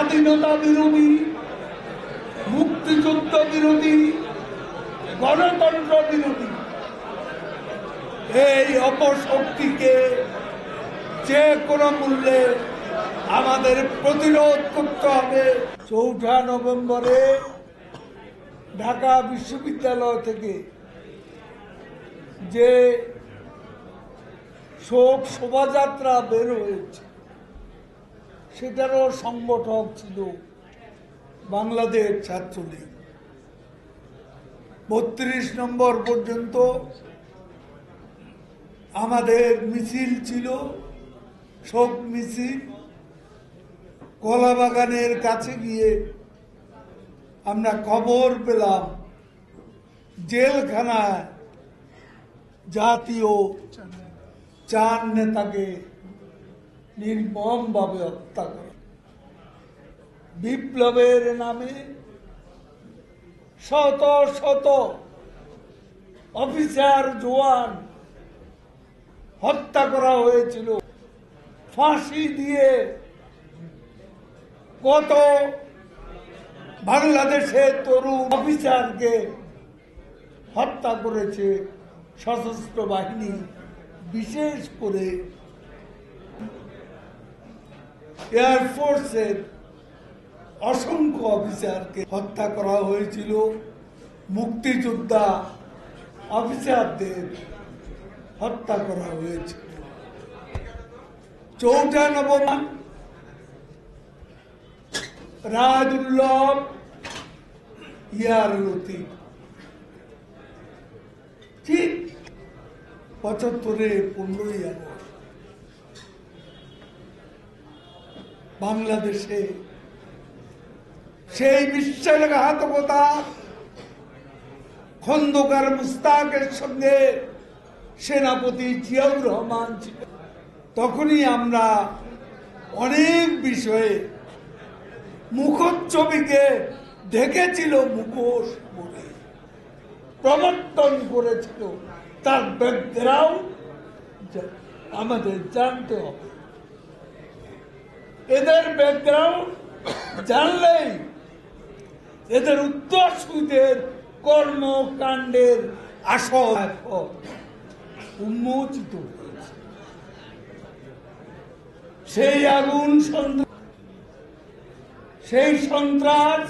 স্বাধীনতা বিরোধী, মুক্তিযুদ্ধ বিরোধী, গণতন্ত্র বিরোধী এই অপশক্তিকে যে কোনো মূল্যে আমাদের প্রতিরোধ করতে হবে। ৪ঠা নভেম্বরে ঢাকা বিশ্ববিদ্যালয় থেকে যে শোক শোভাযাত্রা বের হয়েছে, সেটারও সংগঠক ছিল বাংলাদেশ ছাত্রলীগ। ৩২ নম্বর পর্যন্ত আমাদের মিছিল ছিল, শোক মিছিল। কলাবাগানের কাছে গিয়ে আমরা খবর পেলাম জেলখানায় জাতীয় 4 নেতাকে নির্মমভাবে হত্যা করা। বিপ্লবের নামে শত শত অফিসার জওয়ান হত্যা করা হয়েছিল। ফাঁসি দিয়ে কত বাংলাদেশের তরুণ অফিসারকে হত্যা করেছে সশস্ত্র বাহিনী, বিশেষ করে এয়ারফোর্সের অসংখ্য অফিসারকে হত্যা করা হয়েছিল। মুক্তিযোদ্ধা অফিসারদের হত্যা করা হয়েছে। ৪ঠা নভেম্বর রাজউল্লভ ইয়ারলতি, ঠিক ৭৫-এ ১৫ই আগস্ট বাংলাদেশে সেই বিশ্বাসঘাতকতা খন্দকার মুশতাকের সঙ্গে সেনাপতি জিয়াউর রহমান ছিল। তখনই আমরা অনেক বিষয়ে মুখচ্ছবিকে ঢেকেছিল মুখোশ পরে, প্রবর্তন করেছিল। তার ব্যাকগ্রাউন্ড আমাদের জানতে হবে। এদের ব্যাকগ্রাউন্ড জানলেই এদের উত্তরসূরিদের কর্মকাণ্ডের আসল উন্মোচিত হয়েছে। সেই আগুন সেই সন্ত্রাস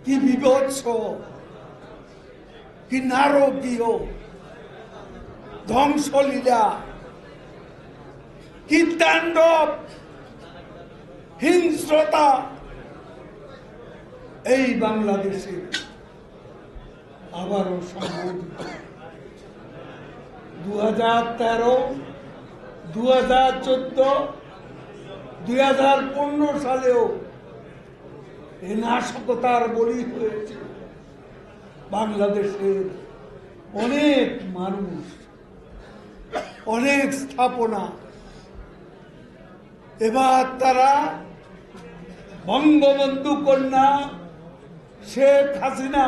কি বিভৎস, কি নারকীয় ধ্বংসলীলা, কি তাণ্ডব হিংস্রতা এই বাংলাদেশে আবারও সংঘটিত। 2013, 2014, 2015 সালেও এই নাশকতার বলি হয়েছে বাংলাদেশের অনেক মানুষ, অনেক স্থাপনা। এবার তারা বঙ্গবন্ধু কন্যা শেখ হাসিনা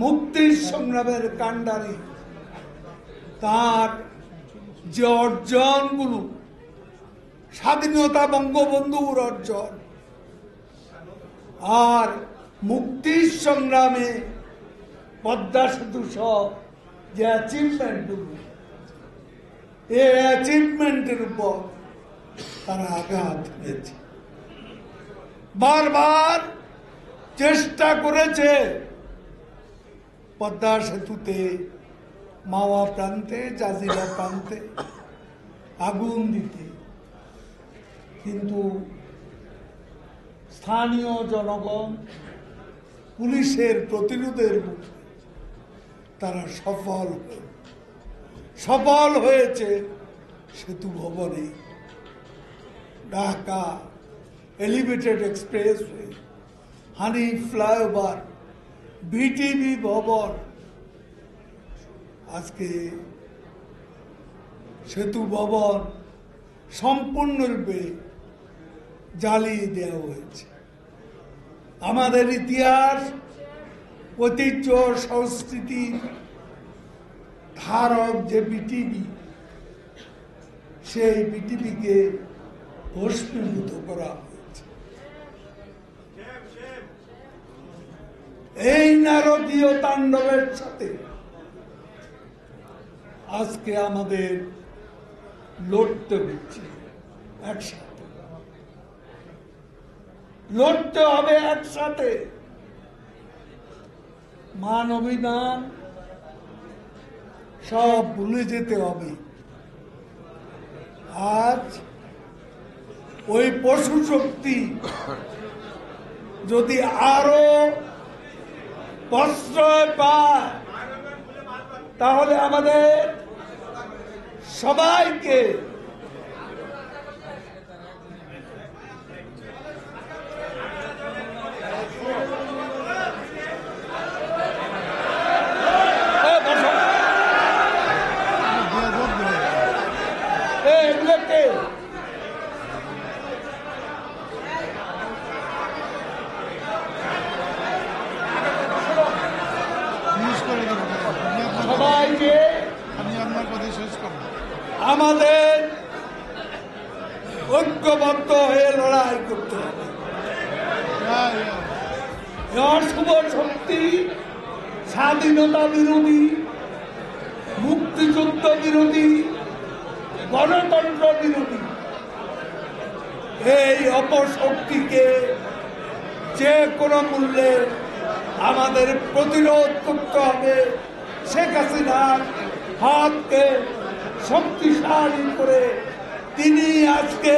মুক্তির সংগ্রামের কাণ্ডারি, তার যে অর্জনগুলো, স্বাধীনতা বঙ্গবন্ধুর অর্জন, আর মুক্তির সংগ্রামে পদ্মা সেতু সহ যে অ্যাচিভমেন্টগুলো, এই অ্যাচিভমেন্টের উপর তারা আঘাত করেছে। বারবার চেষ্টা করেছে পদ্মা সেতুতে, মাওয়া প্রান্তে, জাজিরা প্রান্তে আগুন দিতে, কিন্তু স্থানীয় জনগণ পুলিশের প্রতিরোধের মুখে তারা সফল হয়েছে। সেতু ভবনে, ঢাকা এলিভেটেড এক্সপ্রেসওয়ে, হানি ফ্লাইওভার, বিটিভি ভবন, আজকে সেতু ভবন সম্পূর্ণরূপে জ্বালিয়ে দেওয়া হয়েছে। আমাদের ইতিহাস, ঐতিহ্য, সংস্কৃতি ধারক যে বিটিভি, সেই পৃথিবীকে ভস্মীভূত করা হয়েছে। এই নারকীয় তাণ্ডবের সাথে আজকে আমাদের লড়তে হচ্ছে, একসাথে লড়তে হবে, একসাথে মান অভিমান সব ভুলে যেতে হবে। আজ ওই পশু শক্তি যদি আরো প্রশ্রয় পায় তাহলে আমাদের সবাইকে সবাইকে আমাদের ঐক্যবদ্ধ হয়ে লড়াই করতে হবে। অশুভ শক্তি, স্বাধীনতা বিরোধী, মুক্তিযুদ্ধ বিরোধী, গণতন্ত্র বিরোধী এই অপশক্তিকে যে কোনো মূল্যে আমাদের প্রতিরোধ করতে হবে। শেখ হাসিনার হাতকে শক্তিশালী করে তিনি আজকে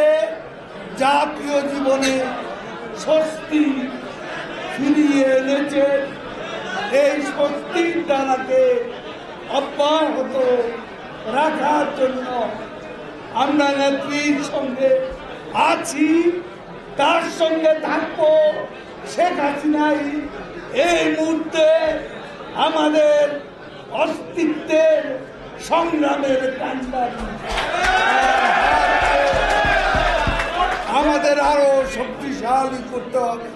জাতীয় জীবনে স্বস্তি ফিরিয়ে এনেছেন। এই স্বস্তির দ্বারাকে অব্যাহত রাখার জন্য আমরা নেত্রীর সঙ্গে আছি, তার সঙ্গে থাকবো। শেখ হাসিনাই এই মুহূর্তে আমাদের অস্তিত্বের সংগ্রামের কান্ডারি। আমাদের আরো শক্তিশালী করতে হবে।